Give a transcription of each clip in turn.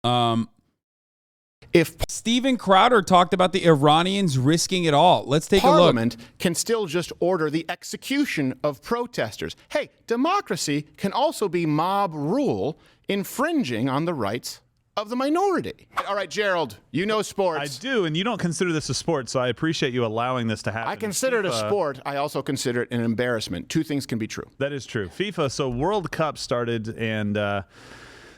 If Steven Crowder talked about the Iranians risking it all. Let's take a look. Parliament can still just order the execution of protesters. Hey, democracy can also be mob rule infringing on the rights of the minority. All right, Gerald, you know sports. I do, and you don't consider this a sport, so I appreciate you allowing this to happen. I consider it a sport. I also consider it an embarrassment. Two things can be true. That is true. FIFA, so World Cup started, and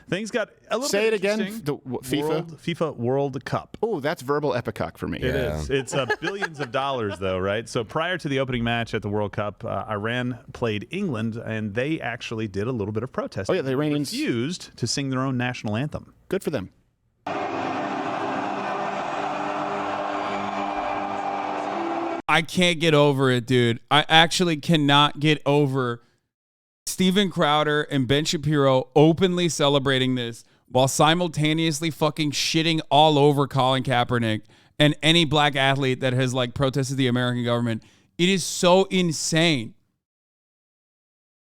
things got a little Say bit it again. interesting. FIFA? FIFA World Cup. Oh, that's verbal epicock for me. It is. It's billions of dollars, though, right? So prior to the opening match at the World Cup, Iran played England, and they actually did a little bit of protesting. Oh, yeah, the Iranians refused to sing their own national anthem. Good for them. I can't get over it, dude. I actually cannot get over Steven Crowder and Ben Shapiro openly celebrating this while simultaneously fucking shitting all over Colin Kaepernick and any black athlete that has like protested the American government. It is so insane.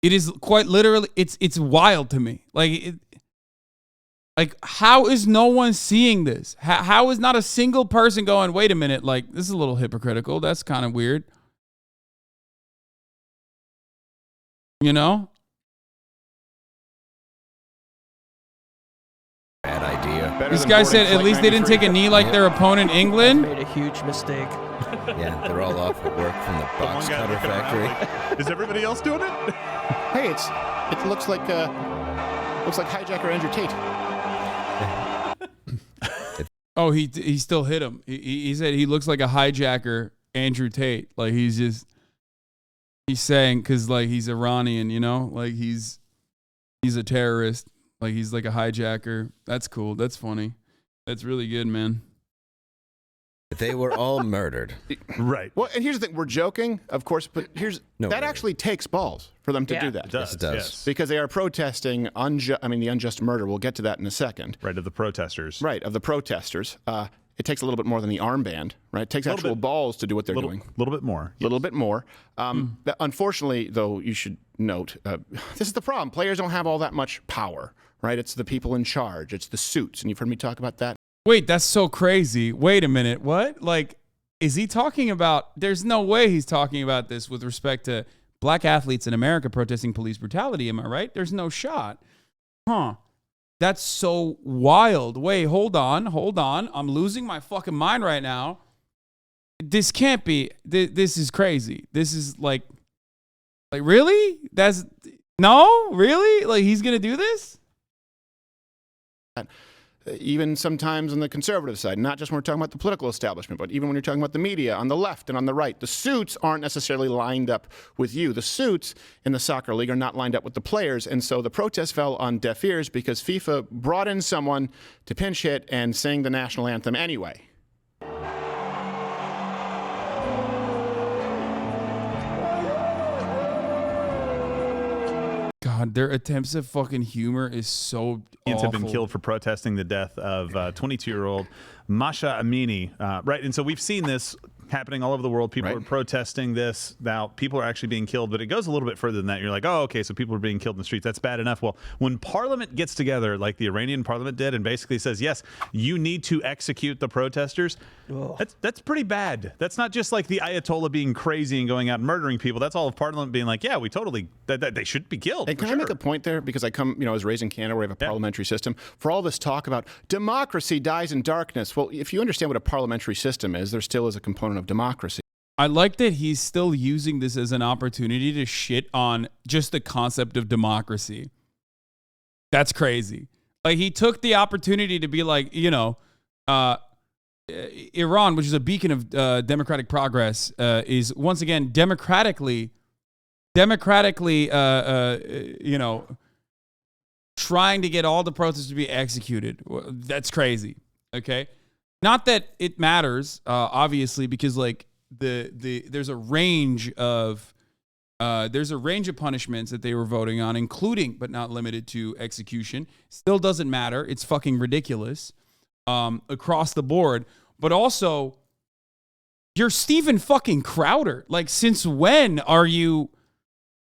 It is quite literally, it's wild to me. Like, how is no one seeing this? How is not a single person going, wait a minute, like, this is a little hypocritical. That's kind of weird. You know? Bad idea. This guy said at least they didn't take a knee like their opponent, England. Made a huge mistake. Yeah, they're all off at work from the box cutter factory. Is everybody else doing it? Hey, it looks like hijacker Andrew Tate. Oh, he still hit him. He said he looks like a hijacker, Andrew Tate. Like he's saying because like he's Iranian, you know, like he's a terrorist. Like he's like a hijacker. That's cool. That's funny. That's really good, man. They were all murdered. Right. Well, and here's the thing. We're joking, of course, but that actually takes balls for them to do that. It does. It does. Yes. Because they are protesting the unjust murder. We'll get to that in a second. Right, of the protesters. Right, of the protesters. It takes a little bit more than the armband, right? It takes actual balls to do what they're doing. A little bit more. A little bit more. Unfortunately, though, you should note, this is the problem. Players don't have all that much power, right? It's the people in charge. It's the suits. And you've heard me talk about that. Wait, that's so crazy. Wait a minute. What? Like, is he talking about, there's no way he's talking about this with respect to black athletes in America protesting police brutality. Am I right? There's no shot. Huh. That's so wild. Wait, hold on. I'm losing my fucking mind right now. This can't be, this is crazy. This is like really? No? Really? Like he's going to do this? Even sometimes on the conservative side, not just when we're talking about the political establishment, but even when you're talking about the media on the left and on the right, the suits aren't necessarily lined up with you. The suits in the soccer league are not lined up with the players. And so the protest fell on deaf ears because FIFA brought in someone to pinch hit and sing the national anthem anyway. God, their attempts at fucking humor is so awful. Have been killed for protesting the death of 22-year-old Masha Amini. Right, and so we've seen this happening all over the world. People are protesting this. Now, people are actually being killed, but it goes a little bit further than that. You're like, oh, okay, so people are being killed in the streets. That's bad enough. Well, when Parliament gets together, like the Iranian Parliament did, and basically says, yes, you need to execute the protesters, that's pretty bad. That's not just like the Ayatollah being crazy and going out and murdering people. That's all of Parliament being like, yeah, we totally, they should be killed. And can I make a point there? Because I was raised in Canada where we have a parliamentary system. For all this talk about democracy dies in darkness, well, if you understand what a parliamentary system is, there still is a component of democracy. I like that he's still using this as an opportunity to shit on just the concept of democracy. That's crazy. Like he took the opportunity to be like, Iran, which is a beacon of democratic progress, is once again democratically, trying to get all the protests to be executed. That's crazy. Okay, not that it matters, obviously, because like there's a range of punishments that they were voting on, including but not limited to execution. Still doesn't matter. It's fucking ridiculous across the board. But also, you're Steven fucking Crowder. Like, since when are you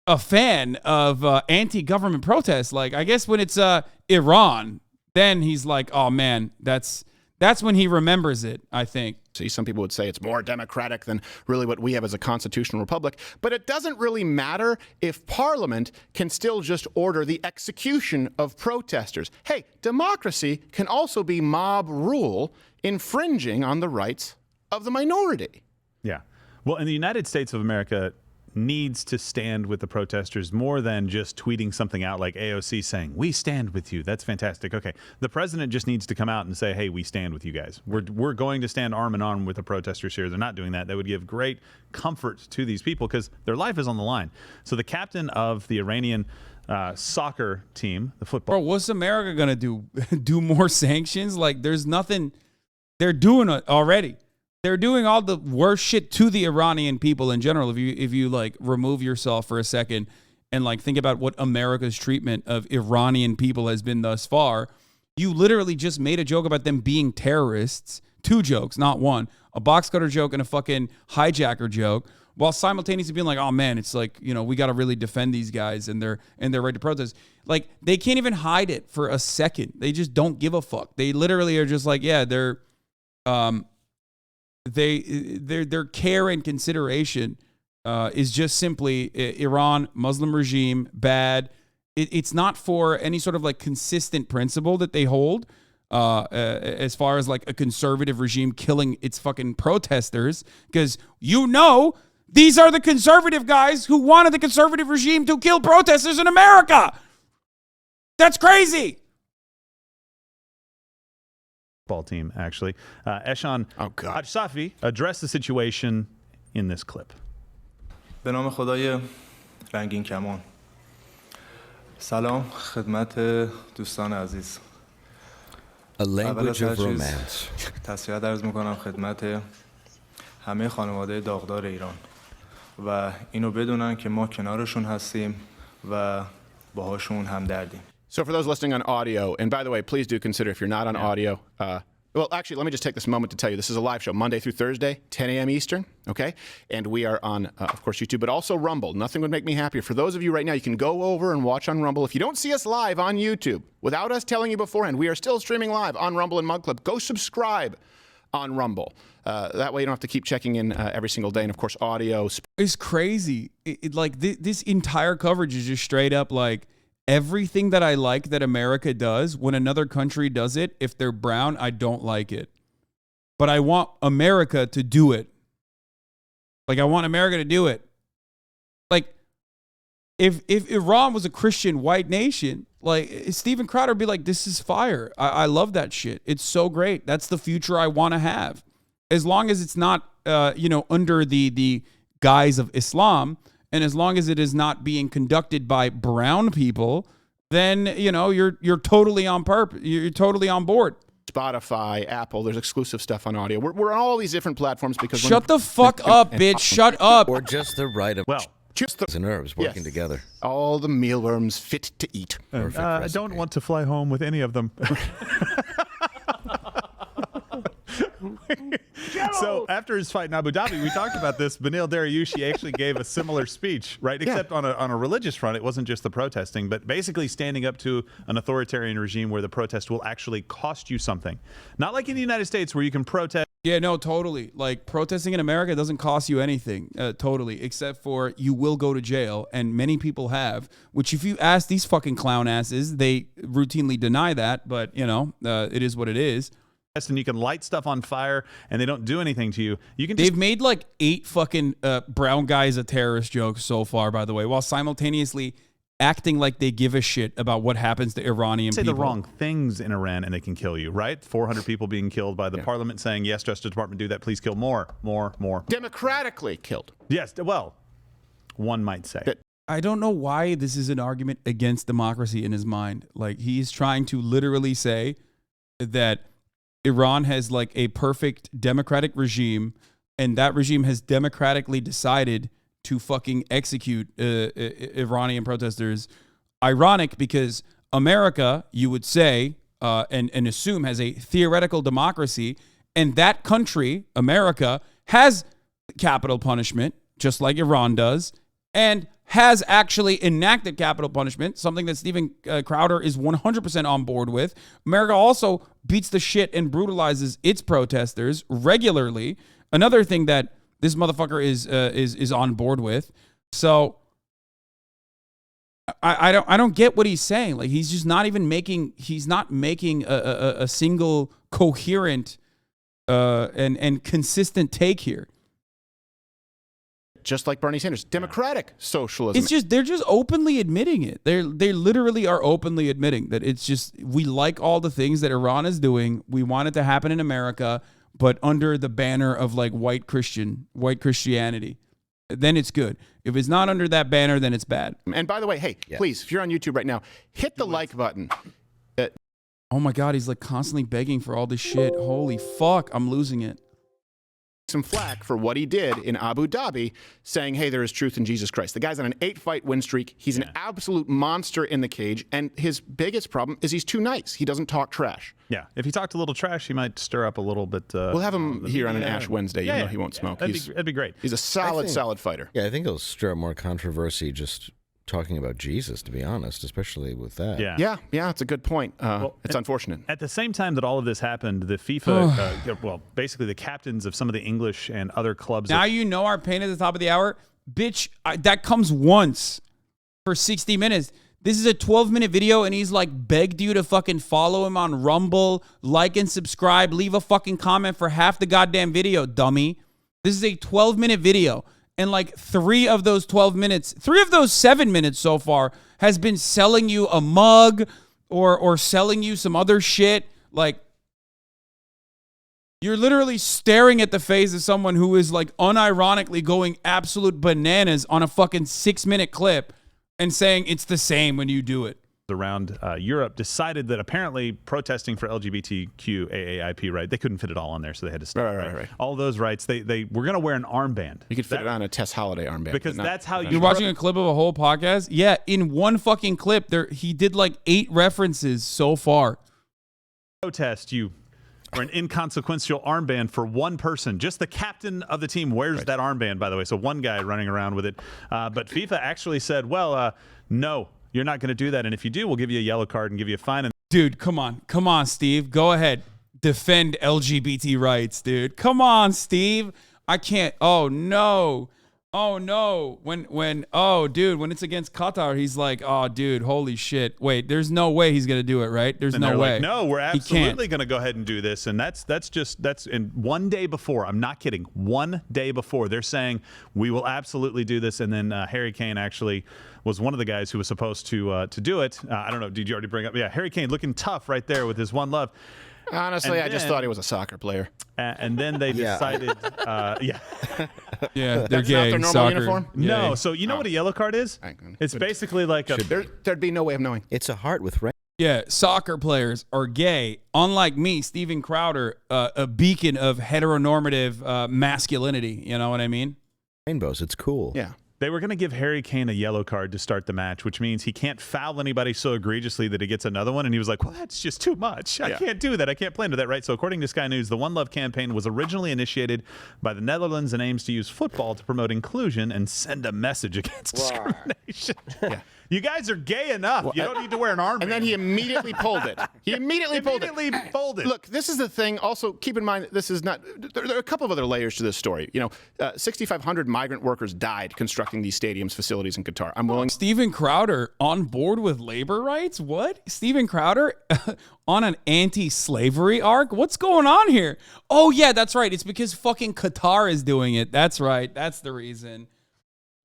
a fan of anti-government protests? Like, I guess when it's Iran, then he's like, oh man, that's when he remembers it, I think. See, some people would say it's more democratic than really what we have as a constitutional republic, but it doesn't really matter if Parliament can still just order the execution of protesters. Hey, democracy can also be mob rule infringing on the rights of the minority. Yeah. Well, and the United States of America needs to stand with the protesters more than just tweeting something out like AOC saying, we stand with you. That's fantastic. Okay. The president just needs to come out and say, hey, we stand with you guys. We're going to stand arm in arm with the protesters here. They're not doing that. That would give great comfort to these people because their life is on the line. So the captain of the Iranian soccer team, the football. Bro, what's America going to do? Do more sanctions? Like, there's nothing. They're doing it already. They're doing all the worst shit to the Iranian people in general. If you like remove yourself for a second and like think about what America's treatment of Iranian people has been thus far, you literally just made a joke about them being terrorists. 2 jokes, not one. A box cutter joke and a fucking hijacker joke, while simultaneously being like, oh man, it's like, you know, we got to really defend these guys and their right to protest. Like, they can't even hide it for a second. They just don't give a fuck. They literally are just like, yeah, their care and consideration is just simply Iran, Muslim regime, bad. It's not for any sort of like consistent principle that they hold as far as like a conservative regime killing its fucking protesters, because you know these are the conservative guys who wanted the conservative regime to kill protesters in America. That's crazy. Ball team, actually. Ehsan Safi addressed the situation in this clip. به نام خدای رنگین کمان. سلام خدمت دوستان عزیز. A language of romance. تسلیت عرض میکنم خدمت همه خانواده داغدار ایران و اینو بدونن که ما کنارشون هستیم و باهاشون همدردیم. So for those listening on audio, and by the way, please do consider if you're not on audio, well, actually, let me just take this moment to tell you, this is a live show, Monday through Thursday, 10 a.m. Eastern, okay? And we are on, of course, YouTube, but also Rumble. Nothing would make me happier. For those of you right now, you can go over and watch on Rumble. If you don't see us live on YouTube, without us telling you beforehand, we are still streaming live on Rumble and Mug Club. Go subscribe on Rumble. That way you don't have to keep checking in every single day. And, of course, audio. It's crazy. This entire coverage is just straight up like, everything that I like that America does, when another country does it, if they're brown, I don't like it. But I want America to do it. Like, I want America to do it. Like, if Iran was a Christian white nation, like, Steven Crowder would be like, this is fire. I love that shit. It's so great. That's the future I want to have. As long as it's not, under the guise of Islam, and as long as it is not being conducted by brown people, then, you're totally on you're totally on board. Spotify, Apple, there's exclusive stuff on audio. We're on all these different platforms because... Shut the fuck up, bitch. Shut up. Or just the right of and herbs working together. All the mealworms fit to eat. I don't want to fly home with any of them. So after his fight in Abu Dhabi, we talked about this. Benil Dariushi actually gave a similar speech, right? Except on a religious front, it wasn't just the protesting, but basically standing up to an authoritarian regime where the protest will actually cost you something. Not like in the United States where you can protest. Yeah, no, totally. Like, protesting in America doesn't cost you anything, totally, except for you will go to jail, and many people have, which if you ask these fucking clown asses, they routinely deny that, but, it is what it is. And you can light stuff on fire and they don't do anything to you. They've made like 8 fucking brown guys a terrorist jokes so far, by the way, while simultaneously acting like they give a shit about what happens to Iranian people. Say the wrong things in Iran and they can kill you, right? 400 people being killed by the parliament saying, yes, Justice Department, do that. Please kill more. Democratically killed. Yes, well, one might say. I don't know why this is an argument against democracy in his mind. Like, he's trying to literally say that Iran has like a perfect democratic regime, and that regime has democratically decided to fucking execute Iranian protesters. Ironic, because America, you would say, and assume, has a theoretical democracy, and that country, America, has capital punishment, just like Iran does, and has actually enacted capital punishment, something that Steven Crowder is 100% on board with. America also beats the shit and brutalizes its protesters regularly. Another thing that this motherfucker is on board with. So I don't get what he's saying. Like, he's just not even making a single coherent and consistent take here. Just like Bernie Sanders, democratic socialism. It's just they're just openly admitting it. They literally are openly admitting that it's just, we like all the things that Iran is doing. We want it to happen in America, but under the banner of like white Christianity. Then it's good. If it's not under that banner, then it's bad. And by the way, hey, please, if you're on YouTube right now, hit the like button. Oh my God, he's like constantly begging for all this shit. Holy fuck, I'm losing it. Some flack for what he did in Abu Dhabi, saying, hey, there is truth in Jesus Christ. The guy's on an 8-fight win streak. He's an absolute monster in the cage, and his biggest problem is he's too nice. He doesn't talk trash. Yeah, if he talked a little trash, he might stir up a little bit. We'll have him here on an Ash Wednesday, even though he won't smoke. That'd be great. He's a solid fighter. Yeah, I think it'll stir up more controversy just talking about Jesus, to be honest, especially with that. Yeah, it's a good point. It's unfortunate. At the same time that all of this happened, the FIFA, basically the captains of some of the English and other clubs. Now you know our pain at the top of the hour. Bitch, that comes once for 60 minutes. This is a 12-minute video, and he's like begged you to fucking follow him on Rumble, like and subscribe, leave a fucking comment for half the goddamn video, dummy. This is a 12-minute video. And like 3 of those 7 minutes so far has been selling you a mug or selling you some other shit. Like, you're literally staring at the face of someone who is like unironically going absolute bananas on a fucking 6-minute clip and saying it's the same when you do it. Around Europe decided that apparently protesting for LGBTQ AAIP right, they couldn't fit it all on there, so they had to stop. Right. All those rights, they were going to wear an armband. You could fit it on a Tess Holiday armband. Because that's how You're watching a clip of a whole podcast? Yeah, in one fucking clip, he did like 8 references so far. Protest you or an inconsequential armband for one person. Just the captain of the team wears that armband, by the way. So one guy running around with it. But FIFA actually said, well, no, you're not going to do that. And if you do, we'll give you a yellow card and give you a fine. Dude, come on, Steve. Go ahead. Defend LGBT rights, dude. Come on, Steve. I can't. Oh, no. When it's against Qatar, he's like, oh, dude, holy shit. Wait, there's no way he's going to do it, right? There's no way. Like, no, we're absolutely going to go ahead and do this. And that's in one day before. I'm not kidding. One day before, they're saying we will absolutely do this. And then Harry Kane actually was one of the guys who was supposed to do it. I don't know. Did you already bring up? Yeah, Harry Kane looking tough right there with his one love. Honestly, I just thought he was a soccer player. And then they decided, Yeah, they're That's gay. not their normal Soccer. uniform? no. So you know what a yellow card is? It's basically like a. There'd be no way of knowing. It's a heart with rain. Yeah, soccer players are gay. Unlike me, Steven Crowder, a beacon of heteronormative masculinity. You know what I mean? Rainbows. It's cool. Yeah. They were going to give Harry Kane a yellow card to start the match, which means he can't foul anybody so egregiously that he gets another one. And he was like, well, that's just too much. I can't do that. I can't play into that, right? So according to Sky News, the One Love campaign was originally initiated by the Netherlands and aims to use football to promote inclusion and send a message against discrimination. You guys are gay enough. You don't need to wear an armband. And then he immediately pulled it. He immediately pulled it. Look, this is the thing. Also, keep in mind, this is not. There are a couple of other layers to this story. 6,500 migrant workers died constructing these stadiums, facilities in Qatar. I'm willing. Steven Crowder on board with labor rights? What? Steven Crowder on an anti-slavery arc? What's going on here? Oh, yeah, that's right. It's because fucking Qatar is doing it. That's right. That's the reason.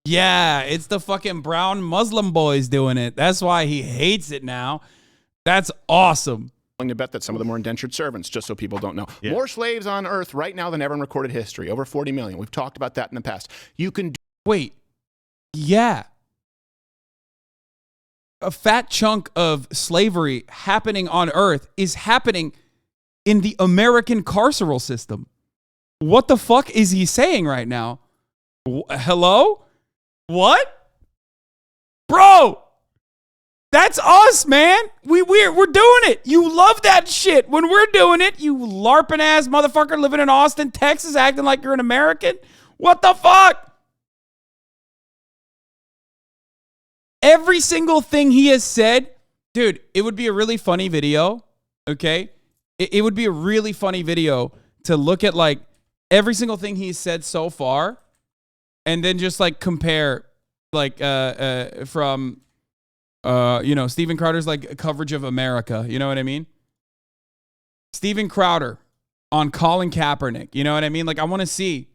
Yeah, it's the fucking brown Muslim boys doing it. That's why he hates it now. That's awesome. willing to bet that some of them were indentured servants, just so people don't know. Yeah. More slaves on Earth right now than ever in recorded history. Over 40 million. We've talked about that in the past. You can do Wait. Yeah. A fat chunk of slavery happening on Earth is happening in the American carceral system. What the fuck is he saying right now? Hello? What? Bro! That's us, man. We're doing it. You love that shit. When we're doing it, you LARPing ass motherfucker living in Austin, Texas, acting like you're an American. What the fuck? every single thing he has said, dude, it would be a really funny video, okay? It would be a really funny video to look at like every single thing he's said so far and then just like compare like from Steven Crowder's like coverage of America, you know what I mean? Steven Crowder on Colin Kaepernick, you know what I mean? Like I want to see.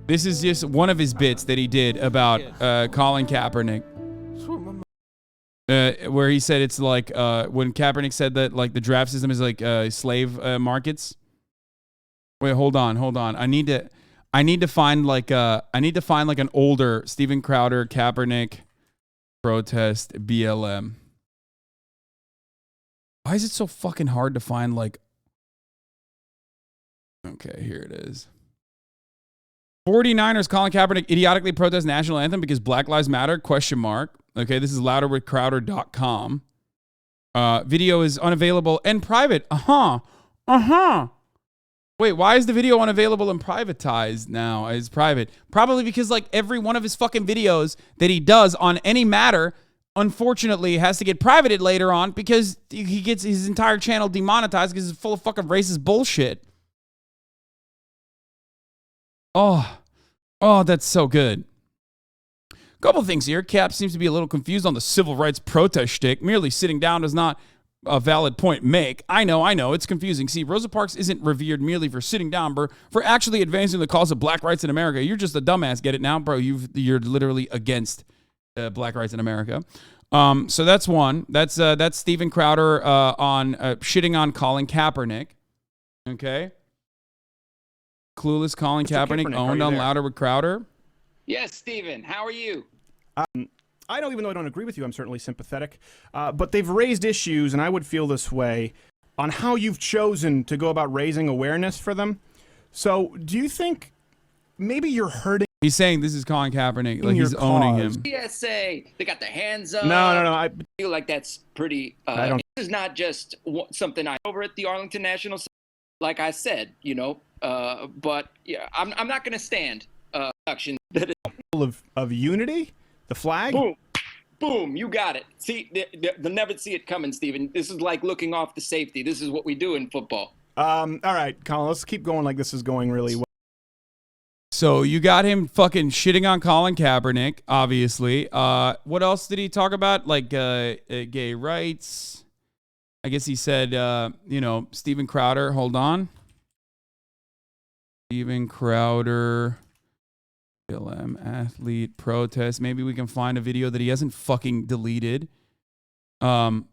This is just one of his bits that he did about Colin Kaepernick. Where he said it's like when Kaepernick said that like the draft system is like slave markets. Wait, hold on. I need to find like an older Steven Crowder Kaepernick protest BLM. Why is it so fucking hard to find like? Okay, here it is. 49ers Colin Kaepernick idiotically protest national anthem because Black Lives Matter? ? Okay, this is louderwithcrowder.com. Video is unavailable and private. Wait, why is the video unavailable and privatized now as private? Probably because like every one of his fucking videos that he does on any matter, unfortunately, has to get privated later on because he gets his entire channel demonetized because it's full of fucking racist bullshit. Oh, that's so good. Couple things here. Cap seems to be a little confused on the civil rights protest shtick. Merely sitting down does not a valid point make. I know. It's confusing. See, Rosa Parks isn't revered merely for sitting down, bro. For actually advancing the cause of black rights in America. You're just a dumbass. Get it now, bro? You're literally against black rights in America. So that's one. That's Steven Crowder on shitting on Colin Kaepernick. Okay. Clueless Colin Kaepernick owned on Louder with Crowder. Yes, Steven, how are you? I don't, even though I don't agree with you, I'm certainly sympathetic. But they've raised issues, and I would feel this way, on how you've chosen to go about raising awareness for them. So do you think maybe you're hurting? He's saying this is Colin Kaepernick, like he's owning him. PSA, they got their hands up. No. I feel like that's pretty. I don't. This is not just something I over at the Arlington National. Like I said, but yeah, I'm not going to stand action. Of unity, the flag. Boom, you got it. See, they'll never see it coming, Steven. This is like looking off the safety. This is what we do in football. All right, Colin, let's keep going like this is going really well. So you got him fucking shitting on Colin Kaepernick, obviously. What else did he talk about? Like gay rights. I guess he said, Steven Crowder. Hold on. Steven Crowder, BLM athlete protest. Maybe we can find a video that he hasn't fucking deleted. I'm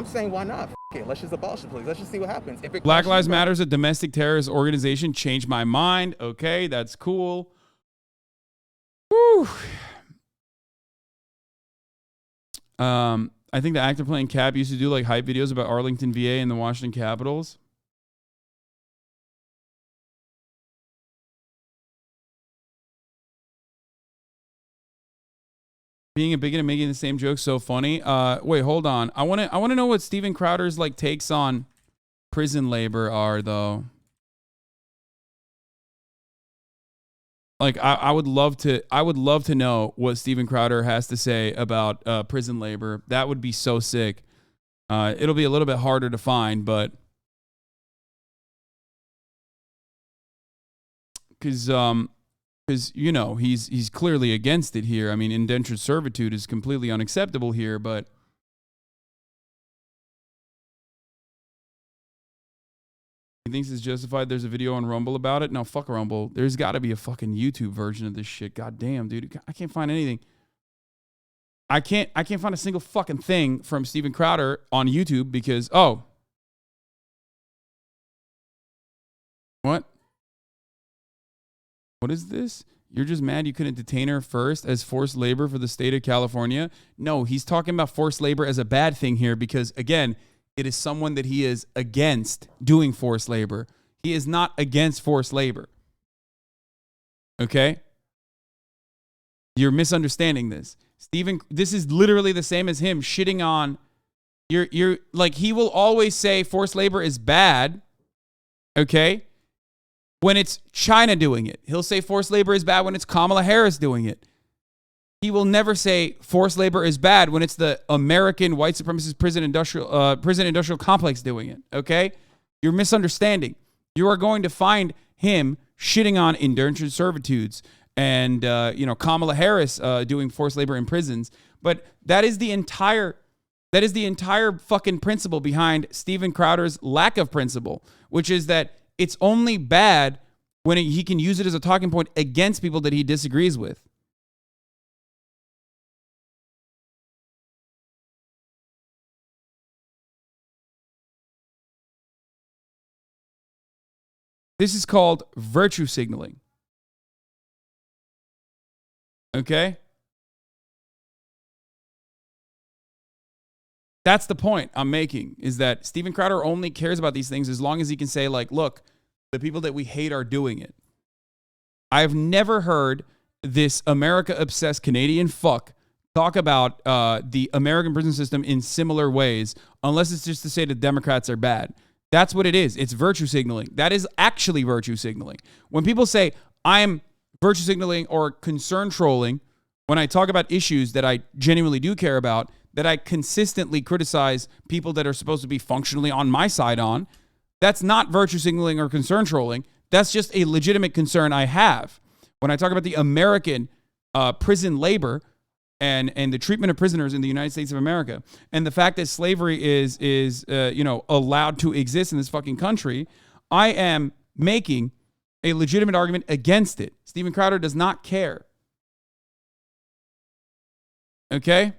saying why not? Okay, let's just abolish the police. Let's just see what happens. If Black Lives Matter is a domestic terrorist organization. Changed my mind. Okay, that's cool. Whew. I think the actor playing Cap used to do like hype videos about Arlington, VA and the Washington Capitals. Being a bigot and making the same jokes so funny. Wait, hold on. I want to know what Steven Crowder's like takes on prison labor are though. Like I would love to know what Steven Crowder has to say about prison labor. That would be so sick. It'll be a little bit harder to find, but because he's clearly against it here. I mean, indentured servitude is completely unacceptable here, but he thinks it's justified. There's a video on Rumble about it. No, fuck Rumble. There's got to be a fucking YouTube version of this shit. God damn, dude. I can't find anything. I can't find a single fucking thing from Steven Crowder on YouTube because, what? What is this? You're just mad you couldn't detain her first as forced labor for the state of California? No, he's talking about forced labor as a bad thing here because, again, it is someone that he is against doing forced labor. He is not against forced labor. Okay? You're misunderstanding this. Steven, this is literally the same as him shitting on you're like he will always say forced labor is bad. Okay? when it's China doing it. He'll say forced labor is bad when it's Kamala Harris doing it. He will never say forced labor is bad when it's the American white supremacist prison industrial complex doing it. Okay? You're misunderstanding. You are going to find him shitting on indentured servitudes and Kamala Harris doing forced labor in prisons. But that is the entire fucking principle behind Steven Crowder's lack of principle, which is that it's only bad when he can use it as a talking point against people that he disagrees with. This is called virtue signaling. Okay? That's the point I'm making, is that Steven Crowder only cares about these things as long as he can say, like, look, the people that we hate are doing it. I've never heard this America-obsessed Canadian fuck talk about the American prison system in similar ways, unless it's just to say the Democrats are bad. That's what it is. It's virtue signaling. That is actually virtue signaling. When people say, I'm virtue signaling or concern trolling, when I talk about issues that I genuinely do care about, that I consistently criticize people that are supposed to be functionally on my side on, that's not virtue signaling or concern trolling. That's just a legitimate concern I have. When I talk about the American prison labor and the treatment of prisoners in the United States of America, and the fact that slavery is allowed to exist in this fucking country, I am making a legitimate argument against it. Steven Crowder does not care. Okay?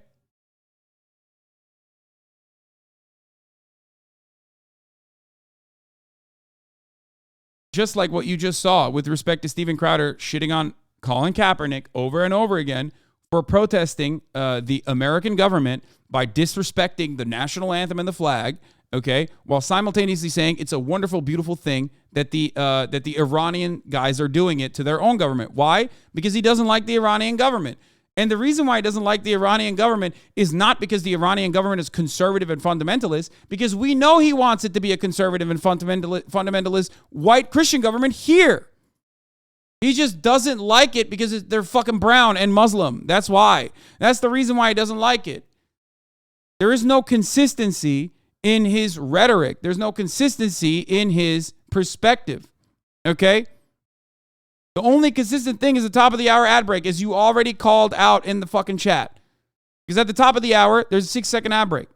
Just like what you just saw with respect to Steven Crowder shitting on Colin Kaepernick over and over again for protesting the American government by disrespecting the national anthem and the flag, okay, while simultaneously saying it's a wonderful, beautiful thing that the Iranian guys are doing it to their own government. Why? Because he doesn't like the Iranian government. And the reason why he doesn't like the Iranian government is not because the Iranian government is conservative and fundamentalist, because we know he wants it to be a conservative and fundamentalist white Christian government here. He just doesn't like it because they're fucking brown and Muslim. That's why. That's the reason why he doesn't like it. There is no consistency in his rhetoric. There's no consistency in his perspective. Okay? The only consistent thing is the top of the hour ad break, as you already called out in the fucking chat. Because at the top of the hour, there's a 6-second ad break.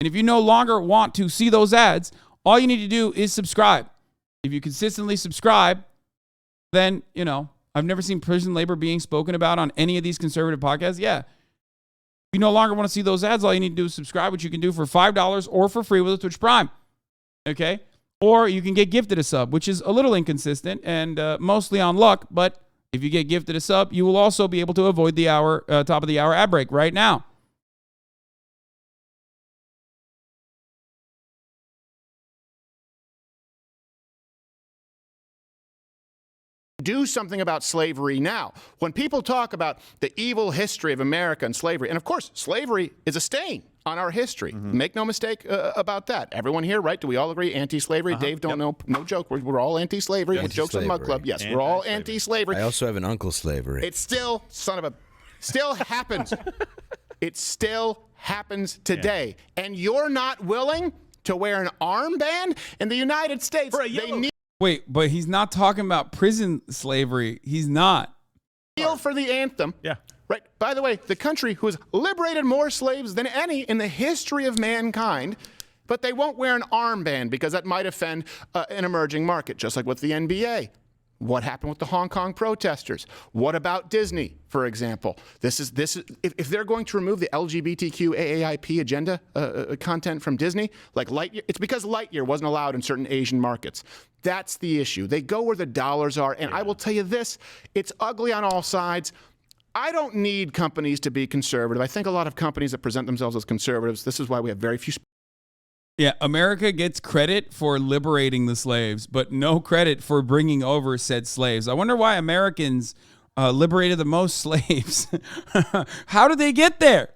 And if you no longer want to see those ads, all you need to do is subscribe. If you consistently subscribe, then, I've never seen prison labor being spoken about on any of these conservative podcasts. Yeah. If you no longer want to see those ads, all you need to do is subscribe, which you can do for $5 or for free with a Twitch Prime. Okay? Or you can get gifted a sub, which is a little inconsistent and mostly on luck. But if you get gifted a sub, you will also be able to avoid the top of the hour ad break right now. Do something about slavery now. When people talk about the evil history of America and slavery, and of course, slavery is a stain on our history. Mm-hmm. Make no mistake about that. Everyone here, right? Do we all agree anti-slavery? Dave, don't know. No joke. We're all anti-slavery. With Jokes on the Mug Club. Yes, we're all anti-slavery. I also have an uncle slavery. It's still, still happens. It still happens today. Yeah. And you're not willing to wear an armband? In the United States, Wait, but he's not talking about prison slavery. He's not. Kneel for the anthem. Yeah. Right. By the way, the country who has liberated more slaves than any in the history of mankind, but they won't wear an armband because that might offend an emerging market, just like with the NBA. What happened with the Hong Kong protesters? What about Disney, for example? This is if they're going to remove the LGBTQ AAIP agenda content from Disney, like Lightyear, it's because Lightyear wasn't allowed in certain Asian markets. That's the issue. They go where the dollars are, and I will tell you this, it's ugly on all sides. I don't need companies to be conservative. I think a lot of companies that present themselves as conservatives, this is why we have very few. Yeah, America gets credit for liberating the slaves, but no credit for bringing over said slaves. I wonder why Americans liberated the most slaves. How did they get there?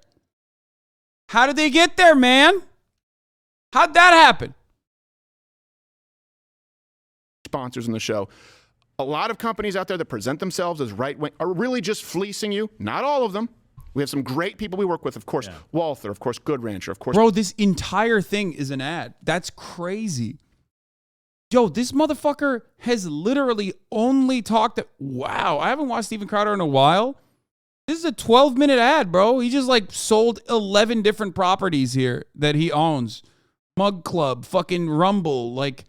How did they get there, man? How'd that happen? Sponsors in the show. A lot of companies out there that present themselves as right-wing are really just fleecing you. Not all of them. We have some great people we work with. Of course, Walther, of course, Good Rancher, of course. Bro, this entire thing is an ad. That's crazy. Yo, this motherfucker has literally only talked. Wow, I haven't watched Steven Crowder in a while. This is a 12-minute ad, bro. He just like sold 11 different properties here that he owns. Mug Club, fucking Rumble, like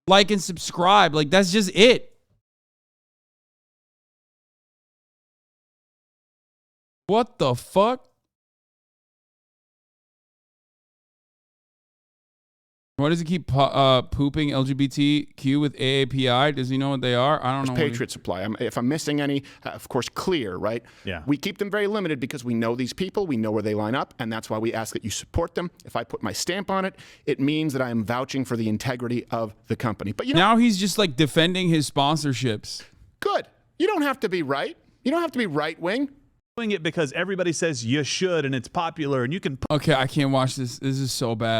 and subscribe. Like, that's just it. What the fuck? Why does he keep pooping LGBTQ with AAPI? Does he know what they are? I don't know. Patriot Supply. If I'm missing any, of course, Clear, right? Yeah. We keep them very limited because we know these people, we know where they line up, and that's why we ask that you support them. If I put my stamp on it, it means that I am vouching for the integrity of the company. But you know, now he's just like defending his sponsorships. Good. You don't have to be right. You don't have to be right wing. Doing it because everybody says you should and it's popular and you can. Okay, I can't watch this. This is so bad.